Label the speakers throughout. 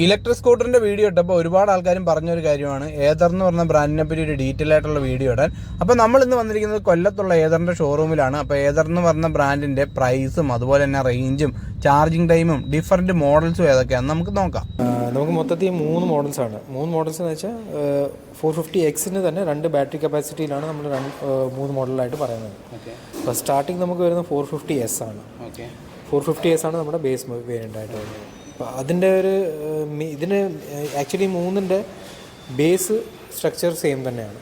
Speaker 1: Electric സ്കൂട്ടറിൻ്റെ video ഇട്ടപ്പോൾ ഒരുപാട് ആൾക്കാരും പറഞ്ഞൊരു കാര്യമാണ് ഏതർ എന്ന് പറഞ്ഞ ബ്രാൻഡിനെ പറ്റി ഒരു ഡീറ്റെയിൽ ആയിട്ടുള്ള വീഡിയോ ഇടാൻ. അപ്പോൾ നമ്മൾ ഇന്ന് വന്നിരിക്കുന്നത് കൊല്ലത്തുള്ള ഏതറിൻ്റെ ഷോറൂമിലാണ്. അപ്പോൾ ഏതർ എന്ന് പറഞ്ഞ ബ്രാൻഡിൻ്റെ പ്രൈസും അതുപോലെ തന്നെ റേഞ്ചും ചാർജിങ് ടൈമും ഡിഫറൻറ്റ് മോഡൽസും ഏതൊക്കെയാണെന്ന് നമുക്ക് നോക്കാം.
Speaker 2: നമുക്ക് മൊത്തത്തിൽ 3 മോഡൽസാണ്. 3 മോഡൽസ് എന്ന് വെച്ചാൽ 450Xന് തന്നെ 2 ബാറ്ററി കപ്പാസിറ്റിയിലാണ് നമ്മൾ 3 മോഡലായിട്ട് പറയുന്നത്. അപ്പോൾ സ്റ്റാർട്ടിങ് നമുക്ക് വരുന്നത് 450S ആണ്. 450S ആണ് നമ്മുടെ ബേസ് വേരിയൻ്റ് ആയിട്ട് വരുന്നത്. അപ്പോൾ അതിൻ്റെ ഒരു ഇതിന് ആക്ച്വലി 3ൻ്റെ ബേസ് സ്ട്രക്ചർ സെയിം തന്നെയാണ്.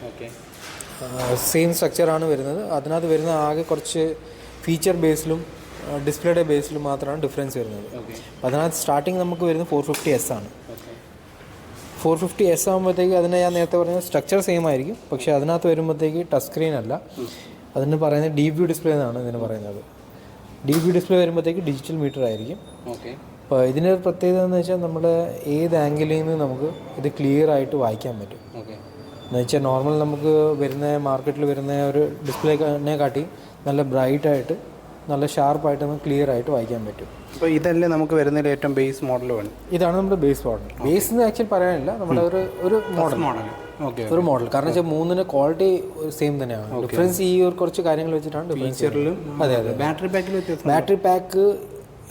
Speaker 2: സെയിം സ്ട്രക്ചറാണ് വരുന്നത്. അതിനകത്ത് വരുന്ന ആകെ കുറച്ച് ഫീച്ചർ ബേസിലും ഡിസ്പ്ലേയുടെ ബേസിലും മാത്രമാണ് ഡിഫറൻസ് വരുന്നത്. അതിനകത്ത് സ്റ്റാർട്ടിങ് നമുക്ക് വരുന്നത് 450S ആണ്. 450S ആകുമ്പോഴത്തേക്ക് അതിനെ ഞാൻ നേരത്തെ പറഞ്ഞ സ്ട്രക്ചർ സെയിം ആയിരിക്കും, പക്ഷേ അതിനകത്ത് വരുമ്പോഴത്തേക്ക് ടച്ച് സ്ക്രീൻ അല്ല, അതിന് പറയുന്നത് ഡീപ് വ്യൂ ഡിസ്പ്ലേ എന്നാണ് ഇതിന് പറയുന്നത്. ഡീപ് വ്യൂ ഡിസ്പ്ലേ വരുമ്പോഴത്തേക്ക് ഡിജിറ്റൽ മീറ്റർ ആയിരിക്കും. അപ്പോൾ ഇതിൻ്റെ ഒരു പ്രത്യേകത എന്ന് വെച്ചാൽ നമ്മുടെ ഏത് ആംഗിളിൽ നിന്ന് നമുക്ക് ഇത് ക്ലിയർ ആയിട്ട് വായിക്കാൻ പറ്റും. എന്ന് വെച്ചാൽ നോർമൽ നമുക്ക് വരുന്ന മാർക്കറ്റിൽ വരുന്ന ഒരു ഡിസ്പ്ലേനെ കാട്ടി നല്ല ബ്രൈറ്റായിട്ട് നല്ല ഷാർപ്പായിട്ട് നമുക്ക് ക്ലിയർ ആയിട്ട് വായിക്കാൻ പറ്റും.
Speaker 1: അപ്പോൾ ഇതല്ലേ നമുക്ക് വരുന്നതിൽ ഏറ്റവും ബേസ് മോഡൽ വേണം.
Speaker 2: ഇതാണ് നമ്മുടെ ബേസ് മോഡൽ. ബേസ് എന്ന് ആക്ച്വലി പറയാനില്ല, നമ്മുടെ ഒരു മോഡൽ കാരണം വെച്ചാൽ 3ന് ക്വാളിറ്റി സെയിം തന്നെയാണ്. ഡിഫറൻസ് ഈ ഒരു കുറച്ച് കാര്യങ്ങൾ വെച്ചിട്ടാണ് ഫീച്ചറിലും. അതെ. ബാറ്ററി പാക്ക്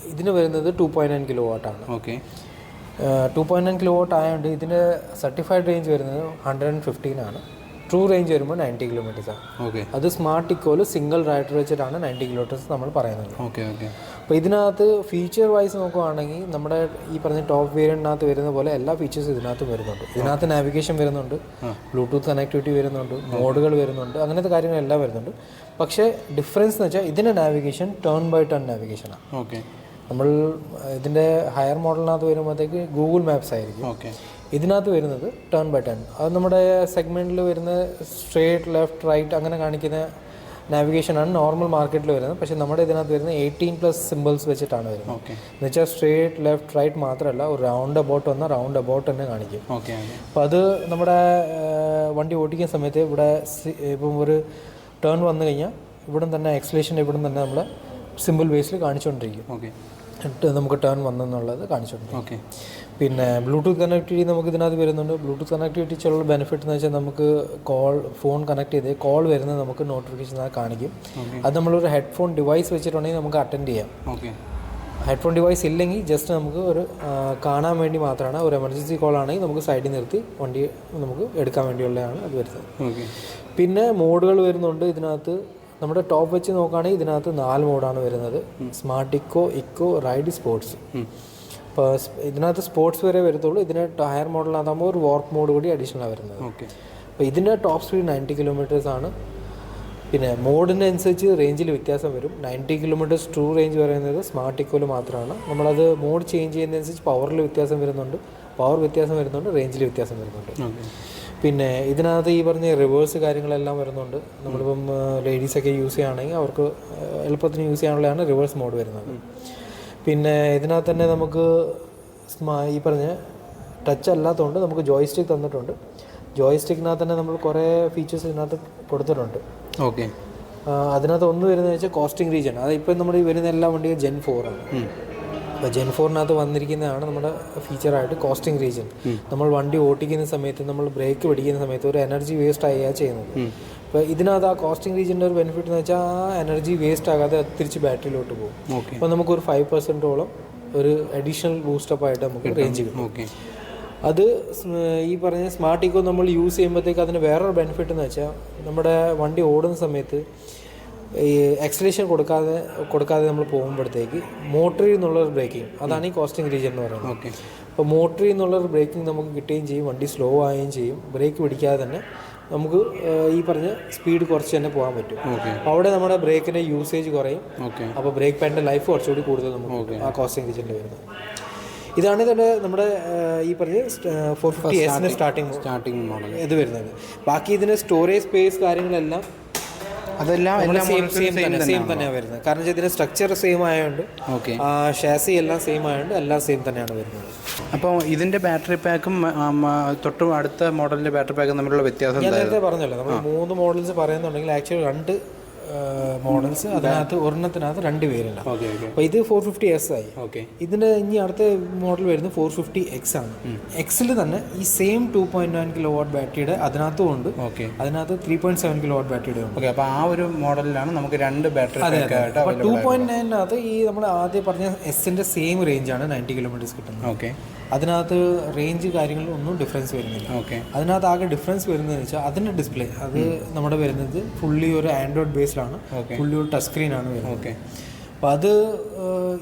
Speaker 2: ഇതിന് വരുന്നത് 2.9 kW ആണ്. 2.9 kW ആയതുകൊണ്ട് ഇതിൻ്റെ സർട്ടിഫൈഡ് റേഞ്ച് വരുന്നത് 115 ആണ്. ട്രൂ റേഞ്ച് വരുമ്പോൾ 90 km ആണ്. അത് സ്മാർട്ട് ഇക്കോയിൽ സിംഗിൾ റൈഡർ വെച്ചിട്ടാണ് 90 km നമ്മൾ പറയുന്നത്. അപ്പോൾ ഇതിനകത്ത് ഫീച്ചർ വൈസ് നോക്കുകയാണെങ്കിൽ നമ്മുടെ ഈ പറഞ്ഞ ടോപ്പ് വേരിയൻറ്റിനകത്ത് വരുന്ന പോലെ എല്ലാ ഫീച്ചേഴ്സും ഇതിനകത്ത് വരുന്നുണ്ട്. ഇതിനകത്ത് നാവിഗേഷൻ വരുന്നുണ്ട്, ബ്ലൂടൂത്ത് കണക്ടിവിറ്റി വരുന്നുണ്ട്, മോഡുകൾ വരുന്നുണ്ട്, അങ്ങനത്തെ കാര്യങ്ങളെല്ലാം വരുന്നുണ്ട്. പക്ഷേ ഡിഫറൻസ് എന്ന് വെച്ചാൽ ഇതിൻ്റെ നാവിഗേഷൻ ടേൺ ബൈ ടേൺ നാവിഗേഷനാണ്. നമ്മൾ ഇതിൻ്റെ ഹയർ മോഡലിനകത്ത് വരുമ്പോഴത്തേക്ക് ഗൂഗിൾ മാപ്സ് ആയിരിക്കും. ഇതിനകത്ത് വരുന്നത് ടേൺ ബൈ ടേൺ. അത് നമ്മുടെ സെഗ്മെൻറ്റിൽ വരുന്ന സ്ട്രേറ്റ് ലെഫ്റ്റ് റൈറ്റ് അങ്ങനെ കാണിക്കുന്ന നാവിഗേഷനാണ് നോർമൽ മാർക്കറ്റിൽ വരുന്നത്. പക്ഷേ നമ്മുടെ ഇതിനകത്ത് വരുന്നത് 18+ സിമ്പിൾസ് വെച്ചിട്ടാണ് വരുന്നത്. എന്ന് വെച്ചാൽ സ്ട്രേറ്റ് ലെഫ്റ്റ് റൈറ്റ് മാത്രമല്ല, ഒരു റൗണ്ട് അബൌട്ട് വന്നാൽ റൗണ്ട് അബൌട്ട് തന്നെ കാണിക്കും. അപ്പോൾ അത് നമ്മുടെ വണ്ടി ഓടിക്കുന്ന സമയത്ത് ഇവിടെ ഇപ്പം ഒരു ടേൺ വന്നു കഴിഞ്ഞാൽ ഇവിടെ തന്നെ എക്സലേഷൻ ഇവിടെ തന്നെ നമ്മൾ സിമ്പിൾ ബേസിൽ കാണിച്ചുകൊണ്ടിരിക്കും. നമുക്ക് ടേൺ വന്നെന്നുള്ളത് കാണിച്ചിട്ടുണ്ട്. പിന്നെ ബ്ലൂടൂത്ത് കണക്ടിവിറ്റി നമുക്ക് ഇതിനകത്ത് വരുന്നുണ്ട്. ബ്ലൂടൂത്ത് കണക്ടിവിറ്റിച്ചുള്ള ബെനിഫിറ്റ് എന്ന് വെച്ചാൽ നമുക്ക് ഫോൺ കണക്ട് ചെയ്ത് കോൾ വരുന്നത് നമുക്ക് നോട്ടിഫിക്കേഷൻ കാണിക്കും. അത് നമ്മളൊരു ഹെഡ്ഫോൺ ഡിവൈസ് വെച്ചിട്ടുണ്ടെങ്കിൽ നമുക്ക് അറ്റൻഡ് ചെയ്യാം. ഹെഡ്ഫോൺ ഡിവൈസ് ഇല്ലെങ്കിൽ ജസ്റ്റ് നമുക്ക് ഒരു കാണാൻ വേണ്ടി മാത്രമാണ്. ഒരു എമർജൻസി കോൾ ആണെങ്കിൽ നമുക്ക് സൈഡിൽ നിർത്തി വണ്ടി നമുക്ക് എടുക്കാൻ വേണ്ടിയുള്ളതാണ് അത് വരുന്നത്. പിന്നെ മോഡുകൾ വരുന്നുണ്ട് ഇതിനകത്ത്. നമ്മുടെ ടോപ്പ് വെച്ച് നോക്കുകയാണെങ്കിൽ ഇതിനകത്ത് 4 മോഡാണ് വരുന്നത്. Smart eco ride, sports. അപ്പോൾ ഇതിനകത്ത് സ്പോർട്സ് വരെ വരത്തുള്ളൂ. ഇതിന് ഹയർ മോഡലിനകത്താകുമ്പോൾ ഒരു വാർപ്പ് മോഡ് കൂടി അഡീഷണലാണ് വരുന്നത്. അപ്പോൾ ഇതിൻ്റെ ടോപ്പ് സ്പീഡ് 90 km ആണ്. പിന്നെ മോഡിനനുസരിച്ച് റേഞ്ചിൽ വ്യത്യാസം വരും. 90 km ട്രൂ റേഞ്ച് പറയുന്നത് സ്മാർട്ട് ഇക്കോയിൽ മാത്രമാണ്. നമ്മളത് മോഡ് ചേഞ്ച് ചെയ്യുന്നതനുസരിച്ച് പവറിൽ വ്യത്യാസം വരുന്നുണ്ട്, റേഞ്ചിൽ വ്യത്യാസം വരുന്നുണ്ട്. പിന്നെ ഇതിനകത്ത് ഈ പറഞ്ഞ റിവേഴ്സ് കാര്യങ്ങളെല്ലാം വരുന്നുണ്ട്. നമ്മളിപ്പം ലേഡീസൊക്കെ യൂസ് ചെയ്യുകയാണെങ്കിൽ അവർക്ക് എളുപ്പത്തിന് യൂസ് ചെയ്യാനുള്ളതാണ് റിവേഴ്സ് മോഡ് വരുന്നത്. പിന്നെ ഇതിനകത്ത് തന്നെ നമുക്ക് ഈ പറഞ്ഞ ടച്ച് അല്ലാത്തതുകൊണ്ട് നമുക്ക് ജോയ്സ്റ്റിക്ക് തന്നിട്ടുണ്ട്. ജോയ്സ്റ്റിക്കിനകത്ത് തന്നെ നമ്മൾ കുറേ ഫീച്ചേഴ്സ് ഇതിനകത്ത് കൊടുത്തിട്ടുണ്ട്. അതിനകത്ത് ഒന്ന് വരുന്നത് വെച്ചാൽ കോസ്റ്റിംഗ് റീജിയൻ. അത് ഇപ്പം നമ്മൾ വരുന്ന എല്ലാ വണ്ടിയും Gen 4 ആണ്. അപ്പോൾ Gen 4-നകത്ത് വന്നിരിക്കുന്നതാണ് നമ്മുടെ ഫീച്ചറായിട്ട് കോസ്റ്റിംഗ് റീജിയൻ. നമ്മൾ വണ്ടി ഓടിക്കുന്ന സമയത്ത് നമ്മൾ ബ്രേക്ക് പിടിക്കുന്ന സമയത്ത് ഒരു എനർജി വേസ്റ്റ് ആയാണ് ചെയ്യുന്നത്. അപ്പോൾ ഇതിനകത്ത് ആ കോസ്റ്റിംഗ് റീജിയൻ്റെ ഒരു ബെനിഫിറ്റ് എന്ന് വെച്ചാൽ ആ എനർജി വേസ്റ്റ് ആകാതെ തിരിച്ച് ബാറ്ററിയിലോട്ട് പോകും. അപ്പോൾ നമുക്കൊരു 5%ഓളം ഒരു അഡീഷണൽ ബൂസ്റ്റപ്പ് ആയിട്ട് നമുക്ക് റേഞ്ച് കിട്ടും. അത് ഈ പറഞ്ഞ സ്മാർട്ട് ഇക്കോ നമ്മൾ യൂസ് ചെയ്യുമ്പോഴത്തേക്ക് അതിന് വേറൊരു ബെനിഫിറ്റ് എന്ന് വെച്ചാൽ നമ്മുടെ വണ്ടി ഓടുന്ന സമയത്ത് ഈ എക്സലേഷൻ കൊടുക്കാതെ നമ്മൾ പോകുമ്പോഴത്തേക്ക് മോട്ടറിൽ നിന്നുള്ളൊരു ബ്രേക്കിംഗ്, അതാണ് ഈ കോസ്റ്റിംഗ് റീജിയൻ എന്ന് പറയുന്നത്. അപ്പോൾ മോട്ടറിൽ നിന്നുള്ളൊരു ബ്രേക്കിംഗ് നമുക്ക് കിട്ടുകയും ചെയ്യും, വണ്ടി സ്ലോ ആവുകയും ചെയ്യും. ബ്രേക്ക് പിടിക്കാതെ തന്നെ നമുക്ക് ഈ പറഞ്ഞ സ്പീഡ് കുറച്ച് തന്നെ പോകാൻ പറ്റും. അപ്പോൾ അവിടെ നമ്മുടെ ബ്രേക്കിൻ്റെ യൂസേജ് കുറയും. അപ്പോൾ ബ്രേക്ക് പാഡിൻ്റെ ലൈഫ് കുറച്ചുകൂടി കൂടുതൽ നമുക്ക് ആ കോസ്റ്റിംഗ് റീജിയനിൽ വരുന്നത്. ഇതാണ് ഇതിൻ്റെ നമ്മുടെ ഈ പറഞ്ഞ 450S സ്റ്റാർട്ടിങ് മോഡൽ ഇത് വരുന്നത്. ബാക്കി ഇതിന് സ്റ്റോറേജ് സ്പേസ് കാര്യങ്ങളെല്ലാം
Speaker 1: അതെല്ലാം
Speaker 2: സെയിം തന്നെയാണ് വരുന്നത്. കാരണം വെച്ചാൽ ഇതിൻ്റെ സ്ട്രക്ചർ സെയിം ആയതുകൊണ്ട് ഷാസി എല്ലാം സെയിം ആയതുകൊണ്ട് എല്ലാം സെയിം തന്നെയാണ് വരുന്നത്.
Speaker 1: അപ്പോൾ ഇതിൻ്റെ ബാറ്ററി പാക്കും തൊട്ടും അടുത്ത മോഡലിൻ്റെ ബാറ്ററി പാക്കും തമ്മിലുള്ള വ്യത്യാസം
Speaker 2: ഞാൻ നേരത്തെ പറഞ്ഞല്ലോ, നമ്മൾ 3 മോഡൽസ് പറയുന്നുണ്ടെങ്കിൽ ആക്ച്വലി 2 മോഡൽസ്. അതിനകത്ത് ഒരെണ്ണത്തിനകത്ത് 2 പേരില്ല. അപ്പോൾ ഇത് 450S ആയി. ഇതിൻ്റെ ഇനി അടുത്ത മോഡൽ വരുന്നത് 450X ആണ്. എക്സിൽ തന്നെ ഈ സെയിം 2.9 kW ബാറ്ററിയുടെ അതിനകത്തും ഉണ്ട്, അതിനകത്ത് 3.7 kW ബാറ്ററിയുടെ ഉണ്ട്.
Speaker 1: അപ്പോൾ ആ ഒരു മോഡലിലാണ് നമുക്ക് 2 ബാറ്ററി.
Speaker 2: അപ്പോൾ 2.9-നകത്ത് ഈ നമ്മൾ ആദ്യം പറഞ്ഞ എസിൻ്റെ സെയിം റേഞ്ചാണ് 90 km കിട്ടുന്നത്. അതിനകത്ത് റേഞ്ച് കാര്യങ്ങളൊന്നും ഡിഫറൻസ് വരുന്നില്ല. അതിനകത്ത് ആകെ ഡിഫറൻസ് വരുന്നതെന്ന് വെച്ചാൽ അതിൻ്റെ ഡിസ്പ്ലേ അത് നമ്മുടെ വരുന്നത് ഫുള്ളി ഒരു ആൻഡ്രോയിഡ് ബേസിലാണ്, ഫുള്ളി ഒരു ടച്ച് സ്ക്രീനാണ് വരുന്നത്. അപ്പോൾ അത്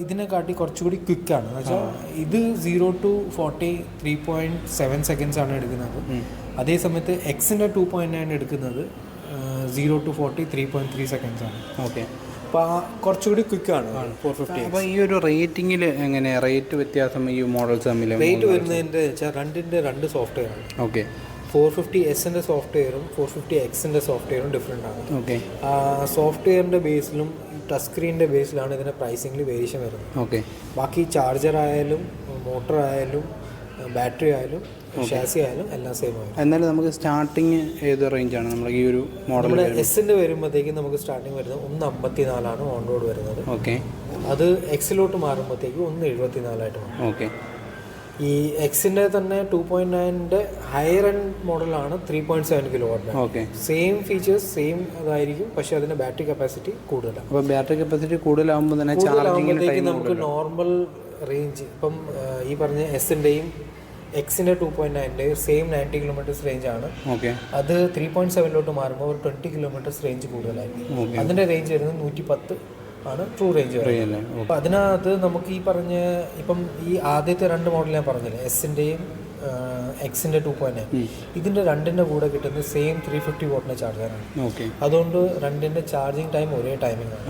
Speaker 2: ഇതിനെക്കാട്ടി കുറച്ചുകൂടി ക്വിക്കാണ്. എന്ന് വെച്ചാൽ ഇത് 0 to 40 3.7 seconds ആണ് എടുക്കുന്നത്. അതേ സമയത്ത് എക്സിൻ്റെ 2.9 എടുക്കുന്നത് 0 to 40 3.3 seconds ആണ്. അപ്പോൾ കുറച്ചുകൂടി ക്വിക്കാണ് 450.
Speaker 1: അപ്പോൾ ഈ ഒരു റേറ്റിങ്ങിൽ എങ്ങനെ റേറ്റ് വ്യത്യാസം ഈ മോഡൽസ് തമ്മിൽ
Speaker 2: റേറ്റ് വരുന്നതിൻ്റെ വെച്ചാൽ 2 സോഫ്റ്റ്വെയർ ആണ്. 450Sൻ്റെ സോഫ്റ്റ്വെയറും 450Xൻ്റെ സോഫ്റ്റ്വെയറും ഡിഫറെൻ്റ് ആണ്. സോഫ്റ്റ്വെയറിൻ്റെ ബേസിലും ടച്ച് സ്ക്രീനിൻ്റെ ബേസിലാണ് ഇതിൻ്റെ പ്രൈസിങ്ങിൽ വേരിയേഷൻ വരുന്നത്. ബാക്കി ചാർജർ ആയാലും മോട്ടർ ആയാലും ബാറ്ററി ആയാലും ഷാസി ആയാലും എല്ലാം സെയിം ആയിരുന്നു.
Speaker 1: എന്നാലും നമുക്ക് സ്റ്റാർട്ടിങ് ഏത് റേഞ്ചാണ് നമ്മൾ ഈ ഒരു മോഡൽ?
Speaker 2: എസിൻ്റെ വരുമ്പോഴത്തേക്കും നമുക്ക് സ്റ്റാർട്ടിങ് വരുന്നത് 154 ഓൺ റോഡ് വരുന്നത്. അത് എക്സിലോട്ട് മാറുമ്പോഴത്തേക്ക് 174 മാറും. ഈ എക്സിൻ്റെ തന്നെ 2.9-ൻ്റെ ഹയർ എൻഡ് മോഡലാണ് 3.7 kW. സെയിം ഫീച്ചേഴ്സ് സെയിം അതായിരിക്കും, പക്ഷേ അതിൻ്റെ ബാറ്ററി കപ്പാസിറ്റി കൂടുതലാണ്.
Speaker 1: അപ്പോൾ ബാറ്ററി കപ്പാസിറ്റി കൂടുതലാകുമ്പോൾ തന്നെ ചാർജിങ്ങിലേക്ക്
Speaker 2: നമുക്ക് നോർമൽ റേഞ്ച് ഇപ്പം ഈ പറഞ്ഞ എസിൻ്റെയും എക്സിൻ്റെ 2.9-ൻ്റെ സെയിം 90 km റേഞ്ചാണ്. അത് 3.7-ലോട്ട് മാറുമ്പോൾ ഒരു 20 km റേഞ്ച് കൂടുതലായിരിക്കും. അതിൻ്റെ റേഞ്ച് വരുന്നത് 110 ആണ് ട്രൂ റേഞ്ച് വരുന്നത്. അപ്പം അതിനകത്ത് നമുക്ക് ഈ പറഞ്ഞ ഇപ്പം ഈ ആദ്യത്തെ 2 മോഡൽ ഞാൻ പറഞ്ഞില്ലേ, എസിൻ്റെയും എക്സിൻ്റെ 2.9, ഇതിൻ്റെ 2ൻ്റെ കൂടെ കിട്ടുന്ന സെയിം 350 വാട്ടിൻ്റെ ചാർജറാണ്. അതുകൊണ്ട് 2ൻ്റെ ചാർജിങ് ടൈം ഒരേ ടൈമിംഗ് ആണ്.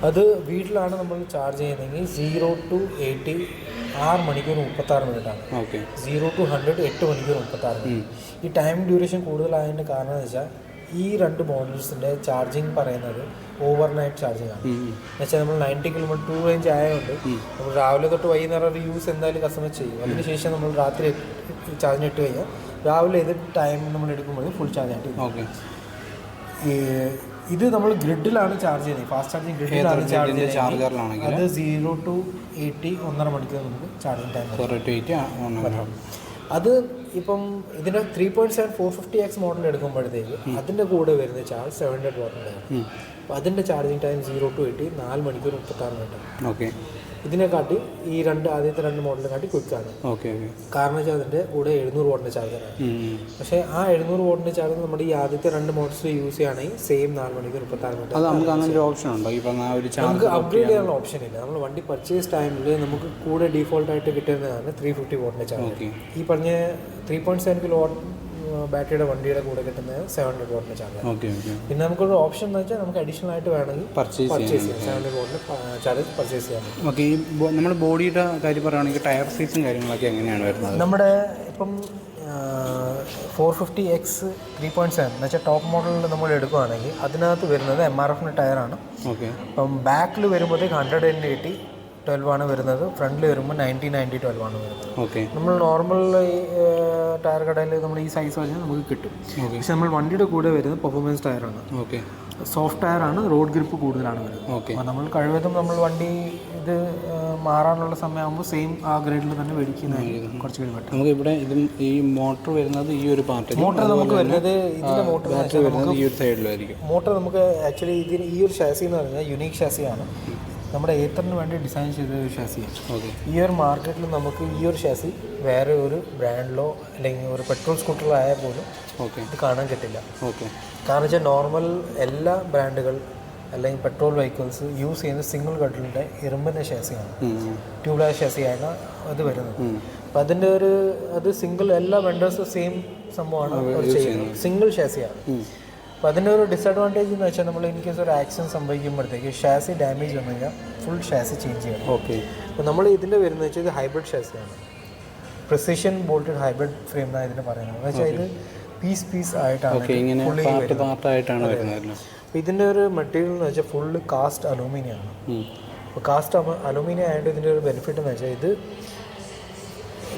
Speaker 2: അത് വീട്ടിലാണ് നമ്മൾ ചാർജ് ചെയ്യുന്നതെങ്കിൽ 0 to 80 6 മണിക്കൂർ 36 മിനിറ്റാണ്. 0 to 100 8 മണിക്കൂർ 36 മിനിറ്റ്. ഈ ടൈം ഡ്യൂറേഷൻ കൂടുതലായതിൻ്റെ കാരണം എന്ന് വെച്ചാൽ ഈ 2 മോഡൽസിൻ്റെ ചാർജിങ് പറയുന്നത് ഓവർനൈറ്റ് ചാർജിങ് ആണ്. എന്നുവെച്ചാൽ നമ്മൾ 90 km ടു റേഞ്ച് ആയതുകൊണ്ട് നമ്മൾ രാവിലെ തൊട്ട് വൈകുന്നേരം ഒരു യൂസ് എന്തായാലും കസ്റ്റമർ ചെയ്യും. അതിനുശേഷം നമ്മൾ രാത്രി ചാർജിന് ഇട്ട് കഴിഞ്ഞാൽ രാവിലെ ഏത് ടൈം നമ്മൾ എടുക്കുമ്പോൾ ഫുൾ ചാർജ് ആയിട്ട്. ഇത് നമ്മൾ ഗ്രിഡിലാണ് ചാർജ് ചെയ്യുന്നത്, ഫാസ്റ്റ് ചാർജിങ് ഗ്രിഡിലാണ് ചാർജ് ചെയ്യുന്നത്. അത് 0 to 80 1.5 മണിക്കൂർ നമുക്ക് ചാർജിങ് ടൈം. അത് ഇപ്പം ഇതിൻ്റെ 3.7 450X മോഡൽ എടുക്കുമ്പോഴത്തേക്ക് അതിൻ്റെ കൂടെ വരുന്ന ചാർജ് 700 വാട്ടിൻ്റെ. അപ്പോൾ അതിൻ്റെ ചാർജിങ് ടൈം 0 to 80 4 മണിക്കൂർ 36 മിനിറ്റാണ്. ഇതിനെക്കാട്ടി ഈ ആദ്യത്തെ 2 മോഡലിനെ കാട്ടി ക്വിക്കാണ്. കാരണം വെച്ചാൽ അതിൻ്റെ കൂടെ 700 വാട്ടിൻ്റെ ചാർജറാണ്. പക്ഷേ ആ 700 വാട്ടിൻ്റെ ചാർജർ നമ്മുടെ ഈ ആദ്യത്തെ 2 മോഡൽസ് യൂസ് ചെയ്യുകയാണെങ്കിൽ സെയിം 4 മണിക്കൂർ 36 മിനിറ്റ്. നമുക്ക് അപ്ഗ്രേഡ് ചെയ്യാനുള്ള ഓപ്ഷൻ ഇല്ല. നമ്മൾ വണ്ടി പർച്ചേസ് ടൈമിൽ നമുക്ക് കൂടെ ഡീഫോൾട്ടായിട്ട് കിട്ടുന്നതാണ് 350 വാട്ടിൻ്റെ ചാർജർ. ഈ പറഞ്ഞ 3.7 kW ബാറ്ററിയുടെ വണ്ടിയുടെ കൂടെ കിട്ടുന്നത് 700 വാട്ടിൻ്റെ ചാർജർ. പിന്നെ നമുക്കൊരു ഓപ്ഷൻ എന്ന് വെച്ചാൽ നമുക്ക് അഡീഷണൽ ആയിട്ട് വേണമെങ്കിൽ പർച്ചേസ് ചെയ്യാം, 700 വാട്ടിൻ്റെ ചാർജർ പർച്ചേസ് ചെയ്യാൻ.
Speaker 1: നമ്മുടെ ബോഡിയുടെ കാര്യം പറയുകയാണെങ്കിൽ ടയർ സൈസും കാര്യങ്ങളൊക്കെ എങ്ങനെയാണ് വരുന്നത്?
Speaker 2: നമ്മുടെ ഇപ്പം 450X 3.7 എന്ന് വെച്ചാൽ ടോപ്പ് മോഡലിൽ നമ്മൾ എടുക്കുകയാണെങ്കിൽ അതിനകത്ത് വരുന്നത് MRF ടയറാണ്. അപ്പം ബാക്കിൽ വരുമ്പോഴത്തേക്ക് 180 12 ആണ് വരുന്നത്, ഫ്രണ്ടിൽ വരുമ്പോൾ 90 12 ആണ് വരുന്നത്. നമ്മൾ നോർമൽ ടയർ കടയിൽ നമ്മൾ ഈ സൈസ് വെച്ചാൽ നമുക്ക് കിട്ടും. പക്ഷെ നമ്മൾ വണ്ടിയുടെ കൂടെ വരുന്നത് പെർഫോമൻസ് ടയറാണ്, സോഫ്റ്റ് ടയറാണ്, റോഡ് ഗ്രിപ്പ് കൂടുതലാണ് വരുന്നത്. അപ്പോൾ നമ്മൾ കഴിവതും നമ്മൾ വണ്ടി ഇത് മാറാനുള്ള സമയമാകുമ്പോൾ സെയിം ആ ഗ്രേഡിൽ തന്നെ മേടിക്കുന്നതായിരിക്കും കുറച്ചുകൂടി ബെറ്റർ.
Speaker 1: നമുക്ക് ഇവിടെ ഇതും ഈ മോട്ടർ വരുന്നത് ഈ ഒരു പാർട്ട്,
Speaker 2: മോട്ടർ നമുക്ക് വരുന്നത് ഇതിൻ്റെ മോട്ടർ
Speaker 1: വരുന്നത് ഈ ഒരു സൈഡിലായിരിക്കും.
Speaker 2: മോട്ടർ നമുക്ക് ആക്ച്വലി ഇതിന് ഈ ഒരു ഷാസി എന്ന് പറഞ്ഞാൽ യുണീക്ക് ഷാസിയാണ്, നമ്മുടെ ഏത്തറിന് വേണ്ടി ഡിസൈൻ ചെയ്ത ഒരു ഷാസിയാണ്. ഈ ഒരു മാർക്കറ്റിൽ നമുക്ക് ഈ ഒരു ഷാസി വേറെ ഒരു ബ്രാൻഡിലോ അല്ലെങ്കിൽ ഒരു പെട്രോൾ സ്കൂട്ടറിലോ ആയാൽ പോലും ഇത് കാണാൻ കിട്ടില്ല. കാരണം വെച്ചാൽ നോർമൽ എല്ലാ ബ്രാൻഡുകൾ അല്ലെങ്കിൽ പെട്രോൾ വെഹിക്കിൾസ് യൂസ് ചെയ്യുന്ന സിംഗിൾ ഗഡ്ഡലിൻ്റെ ഇരുമ്പിൻ്റെ ഷാസിയാണ്, ട്യൂബ്ലെസ് ഷാസിയാണ് അത് വരുന്നത്. അപ്പം അതിൻ്റെ അത് സിംഗിൾ എല്ലാ വെണ്ടേഴ്സും സെയിം സംഭവമാണ് ചെയ്യുന്നത്, സിംഗിൾ ഷാസിയാണ്. അപ്പോൾ അതിൻ്റെ ഒരു ഡിസഡ്വാൻറ്റേജ് എന്ന് വെച്ചാൽ നമ്മൾ ഇൻ കേസ് ഒരു ആക്സിഡൻറ്റ് സംഭവിക്കുമ്പോഴത്തേക്ക് ഷാസി ഡാമേജ് വന്നു കഴിഞ്ഞാൽ ഫുൾ ഷാസി ചേഞ്ച് ചെയ്യണം. അപ്പോൾ നമ്മൾ ഇതിൻ്റെ വരുന്നത് വെച്ചാൽ ഇത് ഹൈബ്രിഡ് ഷാസിയാണ്, പ്രിസിഷൻ ബോൾട്ടഡ് ഹൈബ്രിഡ് ഫ്രെയിം എന്നാണ് ഇതിന് പറയുന്നത്. എന്ന് വെച്ചാൽ ഇത് പീസ് ആയിട്ടാണ് വരുന്നത്. അപ്പോൾ ഇതിൻ്റെ ഒരു മെറ്റീരിയൽ എന്ന് വെച്ചാൽ ഫുള്ള് കാസ്റ്റ് അലൂമിനിയാണ്. അപ്പോൾ കാസ്റ്റ് അലൂമിനിയം ആയതുകൊണ്ട് ഇതിൻ്റെ ഒരു ബെനിഫിറ്റ് എന്ന് വെച്ചാൽ ഇത്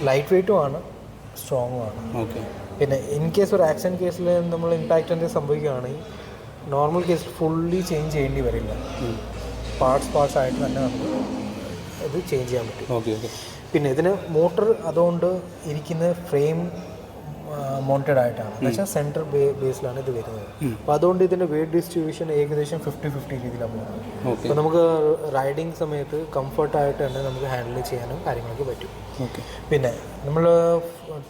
Speaker 2: ലൈറ്റ് വെയ്റ്റും ആണ്, സ്ട്രോങ്ങും ആണ്. പിന്നെ ഇൻ കേസ് ഒരു ആക്സിഡൻറ്റ് കേസിൽ നമ്മൾ ഇമ്പാക്റ്റ് എന്തെങ്കിലും സംഭവിക്കുകയാണെങ്കിൽ നോർമൽ കേസിൽ ഫുള്ളി ചേഞ്ച് ചെയ്യേണ്ടി വരില്ല. പാർട്സ് ആയിട്ട് തന്നെ നമുക്ക് ഇത് ചേഞ്ച് ചെയ്യാൻ പറ്റും.
Speaker 1: Okay okay.
Speaker 2: പിന്നെ ഇതിന് മോട്ടർ അതുകൊണ്ട് ഇരിക്കുന്ന ഫ്രെയിം മൗണ്ടഡ് ആയിട്ടാണ്, എന്ന് വെച്ചാൽ സെൻറ്റർ ബേസിലാണ് ഇത് വരുന്നത്. അപ്പോൾ അതുകൊണ്ട് ഇതിൻ്റെ വെയിറ്റ് ഡിസ്ട്രിബ്യൂഷൻ ഏകദേശം 50-50 രീതിയിലാണ് പോകുന്നത്. അപ്പോൾ നമുക്ക് റൈഡിങ് സമയത്ത് കംഫർട്ടായിട്ട് തന്നെ നമുക്ക് ഹാൻഡിൽ ചെയ്യാനും കാര്യങ്ങളൊക്കെ പറ്റും.
Speaker 1: ഓക്കെ.
Speaker 2: പിന്നെ നമ്മൾ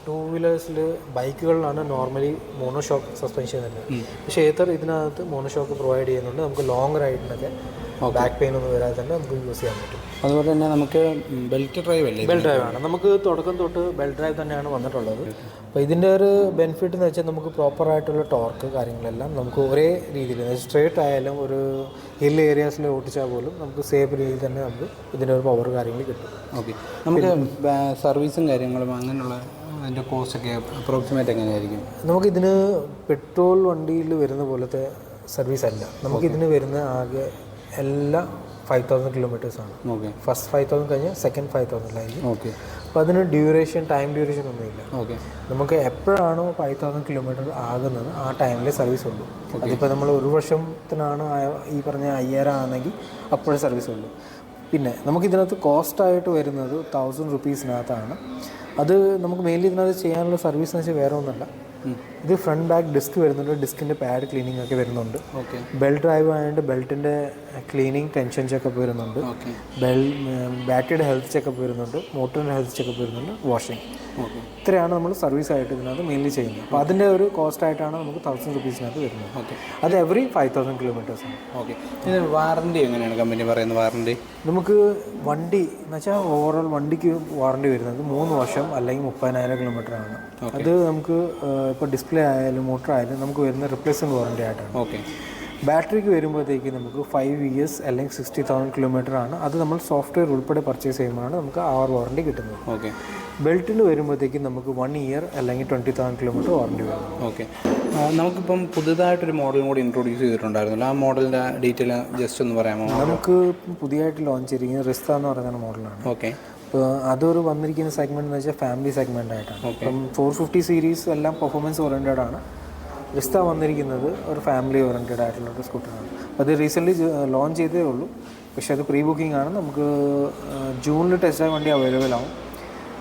Speaker 2: 2 വീലേഴ്സിൽ ബൈക്കുകളിലാണ് നോർമലി മോണോഷോക്ക് സസ്പെൻഷൻ വരുന്നത്. പക്ഷേ ഏതർ ഇതിനകത്ത് മോണോഷോക്ക് പ്രൊവൈഡ് ചെയ്യുന്നുണ്ട്. നമുക്ക് ലോങ് റൈഡിനൊക്കെ ബാക്ക് പെയിൻ ഒന്നും വരാതെ തന്നെ നമുക്ക് യൂസ് ചെയ്യാൻ പറ്റും.
Speaker 1: അതുപോലെ തന്നെ നമുക്ക് ബെൽറ്റ് ഡ്രൈവ് അല്ലേ?
Speaker 2: ബെൽറ്റ് ഡ്രൈവ് ആണ്. നമുക്ക് തുടക്കം തൊട്ട് ബെൽറ്റ് ഡ്രൈവ് തന്നെയാണ് വന്നിട്ടുള്ളത്. അപ്പോൾ ഇതിൻ്റെ ഒരു ബെനിഫിറ്റ് എന്ന് വെച്ചാൽ നമുക്ക് പ്രോപ്പറായിട്ടുള്ള ടോർക്ക് കാര്യങ്ങളെല്ലാം നമുക്ക് ഒരേ രീതിയിൽ, സ്ട്രേറ്റ് ആയാലും ഒരു ഹിൽ ഏരിയാസിൽ ഓടിച്ചാൽ പോലും നമുക്ക് സേഫ് രീതിയിൽ തന്നെ നമുക്ക് ഇതിൻ്റെ ഒരു പവർ കാര്യങ്ങൾ കിട്ടും.
Speaker 1: ഓക്കെ. നമുക്ക് സർവീസും കാര്യങ്ങളും അങ്ങനെയുള്ള അതിൻ്റെ കോസ്റ്റൊക്കെ അപ്രോക്സിമേറ്റ് എങ്ങനെയായിരിക്കും?
Speaker 2: നമുക്കിതിന് പെട്രോൾ വണ്ടിയിൽ വരുന്ന പോലത്തെ സർവീസ് അല്ല. നമുക്കിതിന് വരുന്ന ആകെ എല്ലാം 5000 കിലോമീറ്റേഴ്സാണ്.
Speaker 1: ഓക്കെ.
Speaker 2: ഫസ്റ്റ് 5000 കഴിഞ്ഞ് സെക്കൻഡ് 5000
Speaker 1: ഓക്കെ.
Speaker 2: അപ്പോൾ അതിന് ടൈം ഡ്യൂറേഷൻ ഒന്നുമില്ല.
Speaker 1: ഓക്കെ.
Speaker 2: നമുക്ക് എപ്പോഴാണോ 5000 കിലോമീറ്റർ ആകുന്നത് ആ ടൈമിലെ സർവീസ് ഉള്ളൂ. അതിപ്പോൾ നമ്മൾ 1 വർഷത്തിനാണ് ഈ പറഞ്ഞ 5000 ആണെങ്കിൽ അപ്പോഴേ സർവീസ് ഉള്ളൂ. പിന്നെ നമുക്കിതിനകത്ത് കോസ്റ്റായിട്ട് വരുന്നത് 1000 റുപ്പീസിനകത്താണ്. അത് നമുക്ക് മെയിൻലി ഇതിനകത്ത് ചെയ്യാനുള്ള സർവീസ് എന്ന് വെച്ചാൽ വേറെ ഒന്നുമല്ല. ഇത് ഫ്രണ്ട് ബാക്ക് ഡിസ്ക് വരുന്നുണ്ട്, ഡിസ്കിൻ്റെ പാഡ് ക്ലീനിങ് ഒക്കെ വരുന്നുണ്ട്.
Speaker 1: ഓക്കെ.
Speaker 2: ബെൽറ്റ് ഡ്രൈവ് ആയതുകൊണ്ട് ബെൽറ്റിൻ്റെ ക്ലീനിങ് ടെൻഷൻ ചെക്കപ്പ് വരുന്നുണ്ട്. ബാറ്ററിയുടെ ഹെൽത്ത് ചെക്കപ്പ് വരുന്നുണ്ട്, മോട്ടറിൻ്റെ ഹെൽത്ത് ചെക്കപ്പ് വരുന്നുണ്ട്, വാഷിംഗ്. ഇത്രയാണ് നമ്മൾ സർവീസ് ആയിട്ട് ഇതിനകത്ത് മെയിൻലി ചെയ്യുന്നത്. അപ്പോൾ അതിൻ്റെ ഒരു കോസ്റ്റ് ആയിട്ടാണ് നമുക്ക് 1000 റുപ്പീസിനകത്ത് വരുന്നത്. ഓക്കെ. അത് എവറി 5000 കിലോമീറ്റേഴ്സാണ്.
Speaker 1: ഓക്കെ. ഇത് വാറണ്ടി എങ്ങനെയാണ് കമ്പനി പറയുന്നത്? വാറണ്ടി നമുക്ക്
Speaker 2: വണ്ടി എന്ന് വെച്ചാൽ ഓവറോൾ വണ്ടിക്ക് വാറണ്ടി വരുന്നത് 3 വർഷം അല്ലെങ്കിൽ 30,000 കിലോമീറ്ററാണ്. അത് നമുക്ക് ഇപ്പോൾ ഡിസ്പ്ലേ ആയാലും മോട്ടർ ആയാലും നമുക്ക് വരുന്ന റിപ്ലേസ്മെൻറ്റ് വാറണ്ടി ആയിട്ടാണ്.
Speaker 1: ഓക്കെ.
Speaker 2: ബാറ്ററിക്ക് വരുമ്പോഴത്തേക്ക് നമുക്ക് 5 years അല്ലെങ്കിൽ 60,000 കിലോമീറ്റർ ആണ്. അത് നമ്മൾ സോഫ്റ്റ്വെയർ ഉൾപ്പെടെ പർച്ചേസ് ചെയ്യുമ്പോഴാണ് നമുക്ക് ആ വാറണ്ടി കിട്ടുന്നത്.
Speaker 1: ഓക്കെ.
Speaker 2: ബെൽറ്റിന് വരുമ്പോഴത്തേക്ക് നമുക്ക് 1 year അല്ലെങ്കിൽ 20,000 കിലോമീറ്റർ വാറണ്ടി വരും.
Speaker 1: ഓക്കെ. നമുക്കിപ്പം പുതുതായിട്ടൊരു മോഡലും കൂടി ഇൻട്രൊഡ്യൂസ് ചെയ്തിട്ടുണ്ടായിരുന്നല്ലോ, ആ മോഡലിൻ്റെ ഡീറ്റെയിൽ ജസ്റ്റ് ഒന്ന് പറയാമോ?
Speaker 2: നമുക്ക് പുതിയതായിട്ട് ലോഞ്ച് ചെയ്തിരിക്കുന്നത് റിസ്ത എന്ന് പറയുന്ന മോഡലാണ്.
Speaker 1: ഓക്കെ.
Speaker 2: അപ്പോൾ അതൊരു വന്നിരിക്കുന്ന സെഗ്മെൻറ്റ് എന്ന് വെച്ചാൽ ഫാമിലി സെഗ്മെൻ്റ് ആയിട്ടാണ്. അപ്പം 450 സീരീസ് എല്ലാം പെർഫോമൻസ് ഓറിയൻറ്റഡ് ആണ്. റിസ്ത വന്നിരിക്കുന്നത് ഒരു ഫാമിലി ഓറിയൻറ്റഡ് ആയിട്ടുള്ള ഒരു സ്കൂട്ടറാണ്. അത് റീസെൻ്റ്ലി ലോഞ്ച് ചെയ്തേ ഉള്ളൂ. പക്ഷേ അത് പ്രീ ബുക്കിംഗ് ആണ്. നമുക്ക് ജൂണിൽ ടെസ്റ്റ് ഡ്രൈവ് വണ്ടി അവൈലബിൾ ആവും.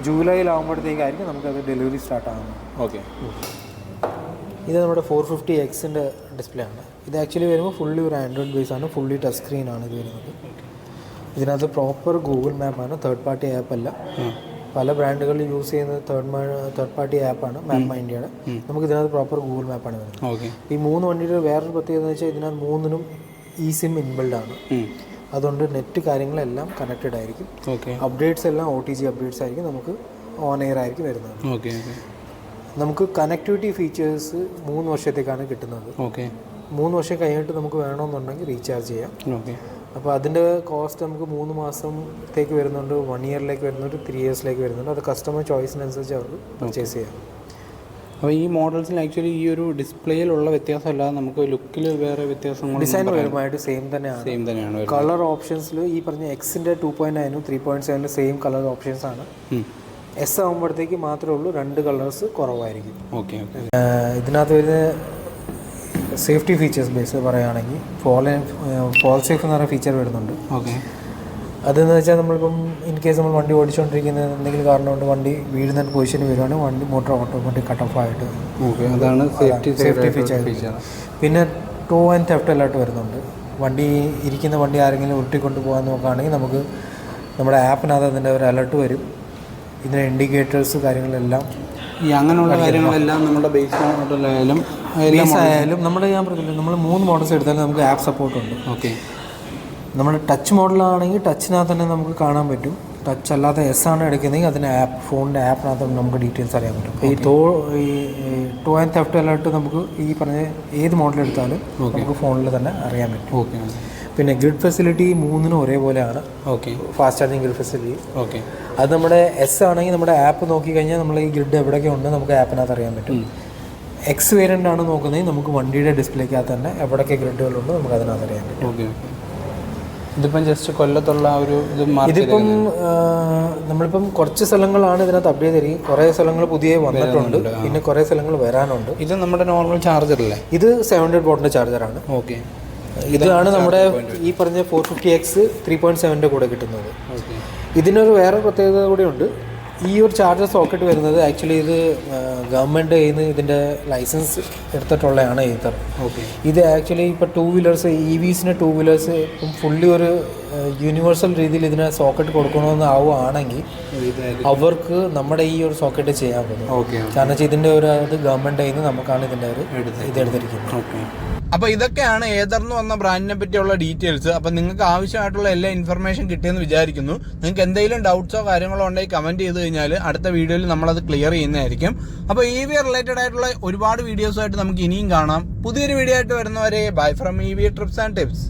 Speaker 2: ജൂലൈയിലാവുമ്പോഴത്തേക്കായിരിക്കും നമുക്കത് ഡെലിവറി സ്റ്റാർട്ട് ആകുന്നത്.
Speaker 1: ഓക്കെ.
Speaker 2: ഇത് നമ്മുടെ 450Xൻ്റെ ഡിസ്പ്ലേ ആണ്. ഇത് ആക്ച്വലി വരുമ്പോൾ ഫുള്ളി ഒരു ആൻഡ്രോയിഡ് ബേസ് ആണ്, ഫുള്ളി ടച്ച് സ്ക്രീനാണ് ഇത് വരുന്നത്. ഇതിനകത്ത് പ്രോപ്പർ ഗൂഗിൾ മാപ്പാണ്, തേർഡ് പാർട്ടി ആപ്പല്ല. പല ബ്രാൻഡുകളിൽ യൂസ് ചെയ്യുന്നത് തേർഡ് പാർട്ടി ആപ്പാണ്, മാപ്പ് മൈൻഡിയുടെ. നമുക്ക് ഇതിനകത്ത് പ്രോപ്പർ ഗൂഗിൾ മാപ്പാണ് വരുന്നത്. ഈ 3 വണ്ടിയുടെ വേറൊരു പ്രത്യേകത എന്ന് വെച്ചാൽ ഇതിനകത്ത് 3നും eSIM ഇൻബിൽഡ് ആണ്. അതുകൊണ്ട് നെറ്റ് കാര്യങ്ങളെല്ലാം കണക്റ്റഡ് ആയിരിക്കും. അപ്ഡേറ്റ്സ് എല്ലാം OTG അപ്ഡേറ്റ്സ് ആയിരിക്കും, നമുക്ക് ഓൺ എയർ ആയിരിക്കും വരുന്നത്. നമുക്ക് കണക്ടിവിറ്റി ഫീച്ചേഴ്സ് 3 വർഷത്തേക്കാണ് കിട്ടുന്നത്. 3 വർഷം കഴിഞ്ഞിട്ട് നമുക്ക് വേണമെന്നുണ്ടെങ്കിൽ റീചാർജ് ചെയ്യാം. അപ്പോൾ അതിൻ്റെ കോസ്റ്റ് നമുക്ക് 3 മാസത്തേക്ക് വരുന്നുണ്ട്, 1 ഇയറിലേക്ക് വരുന്നുണ്ട്, 3 ഇയേഴ്സിലേക്ക് വരുന്നുണ്ട്. അത് കസ്റ്റമർ ചോയ്സിനനുസരിച്ച് അവർക്ക് പർച്ചേസ് ചെയ്യാം.
Speaker 1: അപ്പോൾ ഈ മോഡൽസിൽ ആക്ച്വലി ഈ ഒരു ഡിസ്പ്ലേയിലുള്ള വ്യത്യാസമല്ലാതെ നമുക്ക് ലുക്കിൽ വേറെ വ്യത്യാസങ്ങൾ
Speaker 2: ഡിസൈൻ പരമായിട്ട് സെയിം തന്നെയാണ്. കളർ ഓപ്ഷൻസിൽ ഈ പറഞ്ഞ എക്സിൻ്റെ 2.9 3.7 സെയിം കളർ ഓപ്ഷൻസ് ആണ്. എസ് ആകുമ്പോഴത്തേക്ക് മാത്രമേ ഉള്ളൂ 2 കളേഴ്സ് കുറവായിരിക്കും.
Speaker 1: ഓക്കെ.
Speaker 2: ഇതിനകത്ത് വരുന്ന സേഫ്റ്റി ഫീച്ചേഴ്സ് ബേസ് പറയുകയാണെങ്കിൽ ഫോൾ സേഫ് എന്ന് പറയുന്ന ഫീച്ചർ വരുന്നുണ്ട്.
Speaker 1: ഓക്കെ.
Speaker 2: അതെന്ന് വെച്ചാൽ നമ്മളിപ്പം ഇൻ കേസ് നമ്മൾ വണ്ടി ഓടിച്ചുകൊണ്ടിരിക്കുന്ന എന്തെങ്കിലും കാരണം കൊണ്ട് വണ്ടി വീഴുന്ന പൊസിഷന് വരുവാണെങ്കിൽ വണ്ടി മോട്ടർ ഓട്ടോമാറ്റിക് കട്ട് ഓഫ് ആയിട്ട്.
Speaker 1: അതാണ്
Speaker 2: സേഫ്റ്റി ഫീച്ചർ. പിന്നെ ടോ ആൻഡ് തെഫ്റ്റ് അലേർട്ട് വരുന്നുണ്ട്. വണ്ടി ആരെങ്കിലും ഉരുട്ടിക്കൊണ്ട് പോകാൻ നോക്കുകയാണെങ്കിൽ നമുക്ക് നമ്മുടെ ആപ്പിനകത്ത് അതിൻ്റെ ഒരു അലർട്ട് വരും. ഇതിന് ഇൻഡിക്കേറ്റേഴ്സ് കാര്യങ്ങളെല്ലാം
Speaker 1: അങ്ങനെയുള്ള കാര്യങ്ങളെല്ലാം നമ്മുടെ ബേസ് മോഡലായാലും
Speaker 2: ഞാൻ പറഞ്ഞില്ല, നമ്മൾ 3 മോഡൽസ് എടുത്താലും നമുക്ക് ആപ്പ് സപ്പോർട്ടുണ്ട്.
Speaker 1: ഓക്കെ.
Speaker 2: നമ്മൾ ടച്ച് മോഡലാണെങ്കിൽ ടച്ചിനകത്ത് തന്നെ നമുക്ക് കാണാൻ പറ്റും. ടച്ച് അല്ലാതെ എസ് ആണ് എടുക്കുന്നതെങ്കിൽ അതിന് ഫോണിൻ്റെ ആപ്പിനകത്ത് നമുക്ക് ഡീറ്റെയിൽസ് അറിയാൻ പറ്റും. ഈ ടോ ആൻഡ് തെഫ്റ്റ് അലേർട്ട് നമുക്ക് ഈ പറഞ്ഞ ഏത് മോഡൽ എടുത്താലും നമുക്ക് ഫോണിൽ തന്നെ അറിയാൻ പറ്റും.
Speaker 1: ഓക്കെ.
Speaker 2: പിന്നെ ഗ്രിഡ് ഫെസിലിറ്റി 3നും ഒരേപോലെയാണ്.
Speaker 1: Okay.
Speaker 2: Fast charging grid facility.
Speaker 1: Okay.
Speaker 2: അത് നമ്മുടെ എസ് ആണെങ്കിൽ നമ്മുടെ ആപ്പ് നോക്കിക്കഴിഞ്ഞാൽ നമ്മൾ ഈ ഗ്രിഡ് എവിടെയൊക്കെ ഉണ്ട് നമുക്ക് ആപ്പിനകത്ത് അറിയാൻ പറ്റും. എക്സ് വേരിയൻ്റ് ആണ് നോക്കുന്നതെങ്കിൽ നമുക്ക് വണ്ടിയുടെ ഡിസ്പ്ലേക്കകത്ത് തന്നെ എവിടെയൊക്കെ ഗ്രിഡുകളുണ്ട് നമുക്ക് അതിനകത്ത് അറിയാൻ പറ്റും.
Speaker 1: ഓക്കെ. ഇതിപ്പം ജസ്റ്റ് കൊല്ലത്തുള്ള ഒരു
Speaker 2: ഇതിപ്പം നമ്മളിപ്പം കുറച്ച് സ്ഥലങ്ങളാണ് ഇതിനകത്ത് അപ്ഡേറ്റ് ചെയ്തിരിക്കും. കുറേ സ്ഥലങ്ങൾ പുതിയ വന്നിട്ടുണ്ട്, പിന്നെ കുറേ സ്ഥലങ്ങൾ വരാനുണ്ട്.
Speaker 1: ഇത് നമ്മുടെ നോർമൽ ചാർജറല്ലേ?
Speaker 2: ഇത് 700 വാട്ടിൻ്റെ ചാർജറാണ്.
Speaker 1: ഓക്കെ.
Speaker 2: ഇതാണ് നമ്മുടെ ഈ പറഞ്ഞ 450X 3.7 കൂടെ കിട്ടുന്നത്. ഇതിനൊരു വേറെ പ്രത്യേകത കൂടി ഉണ്ട്. ഈ ഒരു ചാർജർ സോക്കറ്റ് വരുന്നത് ആക്ച്വലി ഇത് ഗവൺമെൻറ് കയ്യിൽ നിന്ന് ഇതിൻ്റെ ലൈസൻസ് എടുത്തിട്ടുള്ളതാണ് ഈതർ.
Speaker 1: ഓക്കെ.
Speaker 2: ഇത് ആക്ച്വലി ഇപ്പോൾ 2 വീലേഴ്സ് EVസിന് 2 വീലേഴ്സ് ഇപ്പം ഫുള്ളി ഒരു യൂണിവേഴ്സൽ രീതിയിൽ ഇതിന് സോക്കറ്റ് കൊടുക്കണമെന്ന് ആവുകയാണെങ്കിൽ അവർക്ക് നമ്മുടെ ഈ ഒരു സോക്കറ്റ് ചെയ്യാൻ പറ്റും.
Speaker 1: ഓക്കെ.
Speaker 2: കാരണം വെച്ചാൽ ഇതിൻ്റെ ഒരു അത് ഗവൺമെൻറ് കയ്യിൽ നിന്ന് നമുക്കാണ് ഇതിൻ്റെ ഒരു ഇത് എടുത്തിരിക്കുന്നത്.
Speaker 1: ഓക്കെ. അപ്പോൾ ഇതൊക്കെയാണ് ഏതർ എന്ന് പറഞ്ഞ ബ്രാൻഡിനെ പറ്റിയുള്ള ഡീറ്റെയിൽസ്. അപ്പോൾ നിങ്ങൾക്ക് ആവശ്യമായിട്ടുള്ള എല്ലാ ഇൻഫർമേഷൻ കിട്ടിയെന്ന് വിചാരിക്കുന്നു. നിങ്ങൾക്ക് എന്തെങ്കിലും ഡൗട്ട്സോ കാര്യങ്ങളോ ഉണ്ടെങ്കിൽ കമൻറ്റ് ചെയ്ത് കഴിഞ്ഞാൽ അടുത്ത വീഡിയോയിൽ നമ്മളത് ക്ലിയർ ചെയ്യുന്നതായിരിക്കും. അപ്പോൾ EV റിലേറ്റഡ് ആയിട്ടുള്ള ഒരുപാട് വീഡിയോസുമായിട്ട് നമുക്ക് ഇനിയും കാണാം. പുതിയൊരു വീഡിയോ ആയിട്ട് വരുന്നവരെ bye from EV TRIPS and tips.